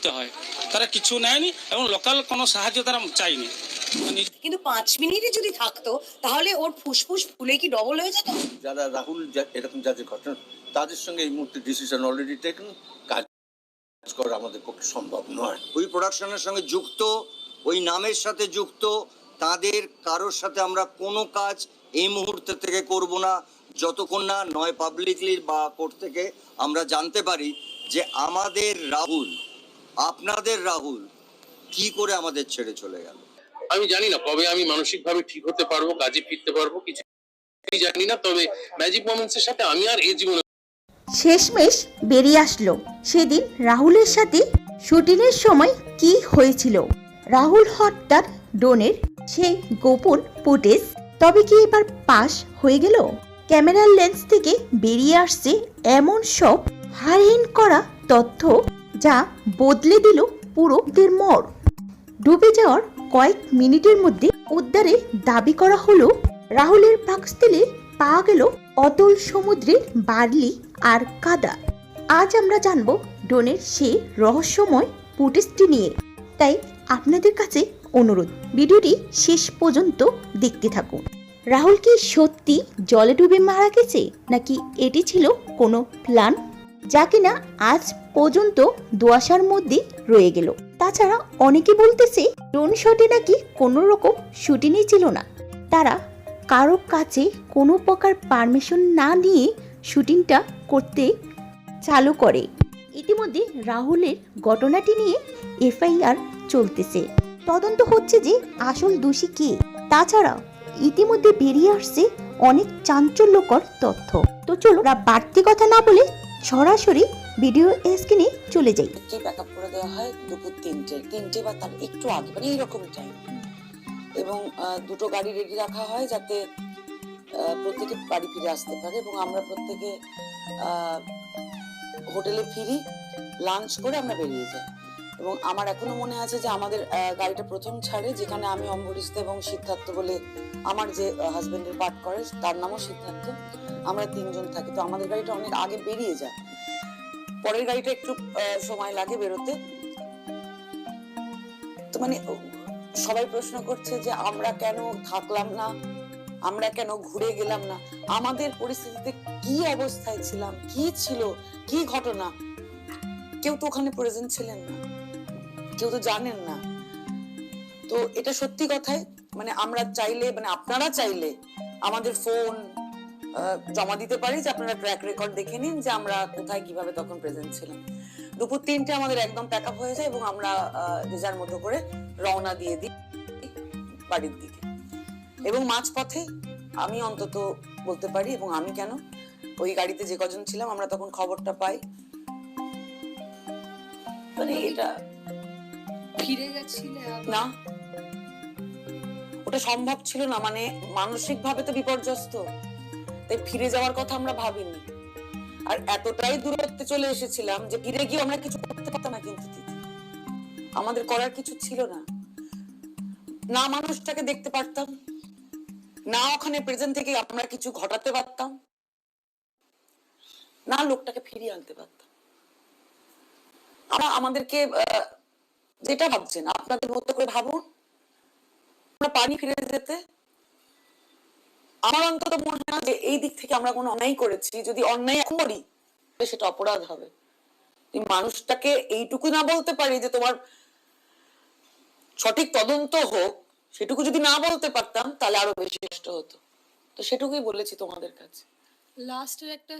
দিতে হয়, তারা কিছু নেয়নি এবং লোকাল কোনো সাহায্য তারা চায়নি। কিন্তু 5 মিনিটই যদি থাকতো তাহলে ওর ফুসফুস ফুলে কি ডবল হয়ে যেত? যারা রাহুল এরকম যাদের ঘটনা, তাদের সঙ্গে এই মুহূর্তে ডিসিশন অলরেডি টেকেন, কাজ করা আমাদের পক্ষে সম্ভব নয়। ওই প্রোডাকশনের সঙ্গে যুক্ত, ওই নামের সাথে যুক্ত তাদের কারোর সাথে আমরা কোনো কাজ এই মুহূর্তে থেকে করব না, যতক্ষণ না নয় পাবলিকলি বা কোর্ট থেকে আমরা জানতে পারি যে আমাদের রাহুল, আপনাদের রাহুল কি করে আমাদের ছেড়ে চলে গেল। আমি জানি না কবে আমি মানসিকভাবে ঠিক হতে পারবো, কাজে ফিরতে পারবো, কিছু জানি না। তবে ম্যাজিক মোমেন্টস এর সাথে আমি আর এই জীবনে শেষমেশ বেরিয়ে আসলো সেদিন রাহুলের সাথে শুটিংয়ের সময় কি হয়েছিল। রাহুল হত্যার ডোনের সেই গোপন ফুটেজ তবে কি এবার পাস হয়ে গেল? ক্যামেরার লেন্স থেকে বেরিয়ে আসছে এমন সব হাইলাইট করা তথ্য যা বদলে দিল পুরো মোড়। ডুবে যাওয়ার কয়েক মিনিটের মধ্যে উদ্ধারের দাবি করা হলো রাহুলের পাকস্থলে পাওয়া গেল অতল সমুদ্রের বার্লি আর কাদা। আজ আমরা জানবো ডোনের সেই রহস্যময় ফুটেজটি নিয়ে। তাই আপনাদের কাছে অনুরোধ, ভিডিওটি শেষ পর্যন্ত দেখতে থাকুন। রাহুল কি সত্যি জলে ডুবে মারা গেছে, নাকি এটি ছিল কোনো প্ল্যান যা কিনা আজ পর্যন্ত ধোঁয়াশার মধ্যে রয়ে গেল? তাছাড়া অনেকে বলতেছে ড্রোন শটে নাকি কোনো রকম শুটিংই ছিল না, তারা কারো কাছে কোনো প্রকার পারমিশন না নিয়ে শুটিংটা করতে চালু করে। ইতিমধ্যে রাহুলের ঘটনাটি নিয়ে এফআইআর চলতেছে, তদন্ত হচ্ছে যে আসল দোষী কে। তাছাড়া ইতিমধ্যে বেরিয়ে আসছে অনেক চাঞ্চল্যকর তথ্য। তো চলো বাড়তি কথা না বলে সরাসরি ভিডিও স্ক্রিনে চলে যাই। ব্যাকআপ করে দেওয়া হয় দুপুর 3টে বা তার একটু আগে, মানে এইরকম টাইম। এবং দুটো গাড়ি রেডি রাখা হয় যাতে প্রত্যেকে বাড়ি ফিরে আসতে পারে। এবং আমরা প্রত্যেকে হোটেলে ফিরি, লাঞ্চ করে আমরা বেরিয়ে যাই। এবং আমার এখনো মনে আছে যে আমাদের গাড়িটা প্রথম ছাড়ে, যেখানে আমি, অম্বরীশ এবং সিদ্ধার্থ বলে আমার যে হাজবেন্ডের পার্ট করে তার নামও সিদ্ধার্থ, আমরা 3 জন থাকি। তো আমাদের গাড়িটা অনেক আগে বেরিয়ে যায়, পরের গাড়িটা একটু সময় লাগে বেরোতে। তো মানে সবাই প্রশ্ন করছে যে আমরা কেন থাকলাম না, আমরা কেন ঘুরে গেলাম না, আমাদের পরিস্থিতিতে কি অবস্থায় ছিলাম, কি ছিল, কি ঘটনা। কেউ তো ওখানে প্রেজেন্ট ছিলেন না, কেউ তো জানেন না। তো এটা সত্যি কথাই, মানে আমরা চাইলে, মানে আপনারা চাইলে আমাদের ফোন জমা দিতে পারি, যে আপনারা ট্র্যাক রেকর্ড দেখে নিন যে আমরা কোথায় কিভাবে তখন প্রেজেন্ট ছিলাম। দুপুর 3টে আমাদের একদম প্যাক আপ হয়ে যায় এবং আমরা যে যার মতো করে রওনা দিয়ে দিই বাড়ির দিকে। এবং মাঝপথে আমি অন্তত বলতে পারি, এবং আমি কেন, ওই গাড়িতে যে কজন ছিলাম আমরা তখন খবরটা পাই, মানে এটা ফিরে গেছিল না, ওটা সম্ভব ছিল না। মানে মানসিক ভাবে তো বিপর্যস্ত, তাই ফিরে যাওয়ার কথা আমরা ভাবিনি। আর এতটাই দূরত্বে চলে এসেছিলাম যে ফিরে গিয়ে আমরা কিছু করতে পারতাম না, কিন্তু আমাদের করার কিছু ছিল না। না মানুষটাকে দেখতে পারতাম, না ওখানে প্রেজেন্ট থেকে আমরা কিছু ঘটাতে পারতাম, না লোকটাকে ফিরিয়ে আনতে পারতাম। আমাদেরকে যেটা ভাবছেন আপনাদের মতো করে ভাবুন, আমরা পারি ফিরে যেতে। আমার অন্তত মনে হয় যে এই দিক থেকে আমরা কোনো অন্যায় করেছি, যদি অন্যায় করি সেটা অপরাধ হবে। মানুষটাকে এইটুকু না বলতে পারি যে তোমার সঠিক তদন্ত হোক, সেটুকু যদি না বলতে পারতাম তাহলে আরো বেশি কষ্ট হতো। তো সেটুকুই বলেছি তোমাদের কাছে। লাস্টের একটা